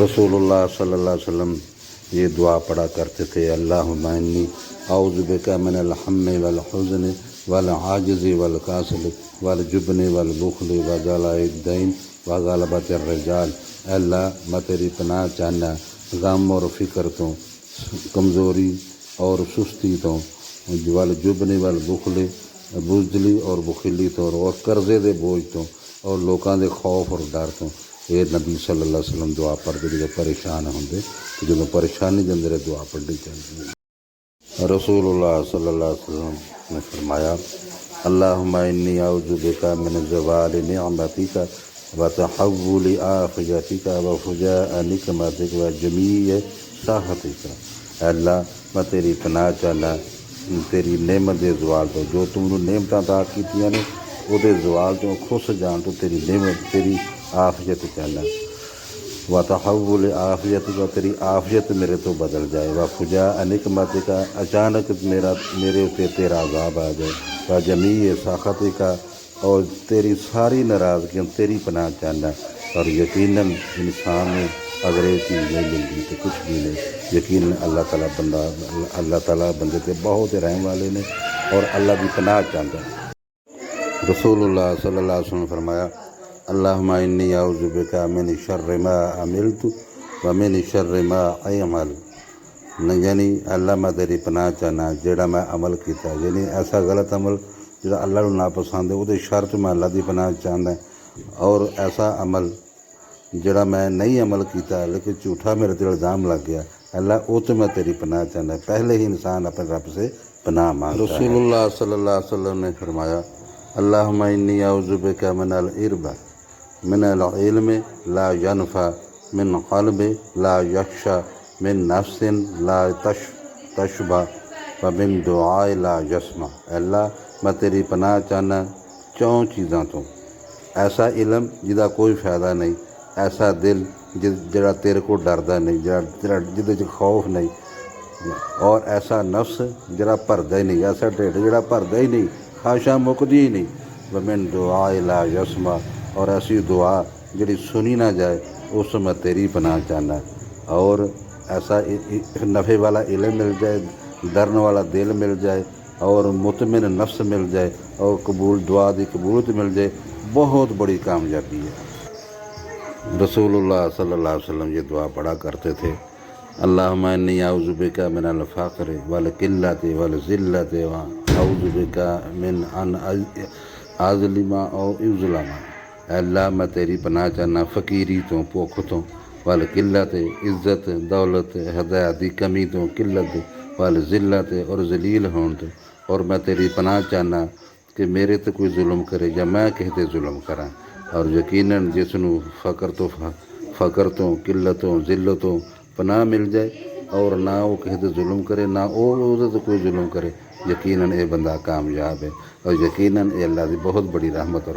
رسول اللہ صلی اللہ علیہ وسلم یہ دعا پڑھا کرتے تھے، اللہم انی اعوذ بک من الہم والحزن والعاجز والکسل والجبن والبخل وجلاء الدین وغلبۃ الرجال۔ اے اللہ میں تیری پناہ چاہنا غم اور فکر تو، کمزوری اور سستی تو، والجبن والبخل بزدلی اور بخیلی تو، اور قرضے دے بوجھ تو، اور لوکاں دے خوف اور ڈر تو۔ یہ نبی صلی اللہ علیہ وسلم دعا پڑھتے جب پریشان ہوندے، جب پریشانی دے اندر دعا پڑھنی چاہیے۔ رسول اللہ صلی اللہ علیہ وسلم نے فرمایا، اللہم انی اعوذ بک من زوال نعمتک وتحول عافیتک وفجاء نقمتک وجمیع سخطک۔ اے اللہ میں تیری پناہ چاہنا تیری نعمت دے زوال تو، جو تم نے نعمتاں عطا کیتیاں نے وہ دے زوال تو، خس جان تو، تیری نعمت تیری عافیت چاہنا، وتحول عافیتک، تیری عافیت میرے تو بدل جائے، وفجاء نقمتک، اچانک میرے تے تیرا عذاب آ جائے، وجمیع سخطک، اور تیری ساری ناراضگیاں تیری پناہ چاہنا۔ اور یقیناً انسان میں اگر یہ چیز نہیں ملتی تو کچھ بھی نہیں۔ یقیناً اللہ تعالیٰ بندے تے بہت رحم والے نے اور اللہ کی پناہ چاہتا ہے۔ رسول اللہ صلی اللہ علیہ وسلم نے فرمایا، اللہم انی اعوذ بک من شر ما عملت ومن شر ما اعمل۔ یعنی اللہ میں تیری پناہ چاہنا جڑا میں عمل کیتا، یعنی ایسا غلط عمل جڑا اللہ کو ناپسند ہے، وہ شر تو میں اللہ دی پناہ چاہتا ہے، اور ایسا عمل جڑا میں نہیں عمل کیتا لیکن جھوٹا میرے تے الزام لگ گیا، اللہ وہ تو میں تیری پناہ چاہتا ہے۔ پہلے ہی انسان اپنے رب سے پناہ مانگتا ہے۔ رسول اللہ صلی اللہ علیہ وسلم نے فرمایا، اللہم انی اعوذ بک من العرب من العلم لا ینفع من قلب لا یخشع من نفس لا تشبع ومن دعاء لا یسمع۔ اللہ میں تیری پناہ چاہنا چون چیزاں تو، ایسا علم جدا کوئی فائدہ نہیں، ایسا دل جڑا تیرے کو ڈردا نہیں، جدے چ خوف نہیں، اور ایسا نفس جڑا بھردا ہی نہیں، ایسا ڈھڈ جڑا بھردا ہی نہیں، خواہشاں مکدی ہی نہیں، ومن دعاء لا یسمع، اور ایسی دعا جڑی سنی نہ جائے اس میں تیری پناہ چاہنا، اور ایسا نفع والا علم مل جائے، ڈرن والا دل مل جائے، اور مطمئن نفس مل جائے، اور دعا دی قبولیت مل جائے، بہت بڑی کامیابی ہے۔ رسول اللہ صلی اللہ علیہ وسلم یہ دعا پڑھا کرتے تھے، اللہم انی اعوذ بک من الفقر والقلۃ والذلۃ واعوذ بک من ان اظلم او اظلم۔ اے اللہ میں تیری پناہ چاہنا فقیری تو، بھوک تو، والقلۃ عزت دولت ہدایت دی کمی تو، قلت، والذلۃ اور ذلیل ہون تو، اور میں تیری پناہ چاہنا کہ میرے تے کوئی ظلم کرے یا میں کسی تے ظلم کراں۔ اور یقیناً جس نو فقر تو، قلت تو، ذلت تو پناہ مل جائے، اور نہ وہ کسی تے ظلم کرے، نہ وہ تے کوئی ظلم کرے، یقیناً یہ بندہ کامیاب ہے، اور یقیناً یہ اللہ دی بہت بڑی رحمت اور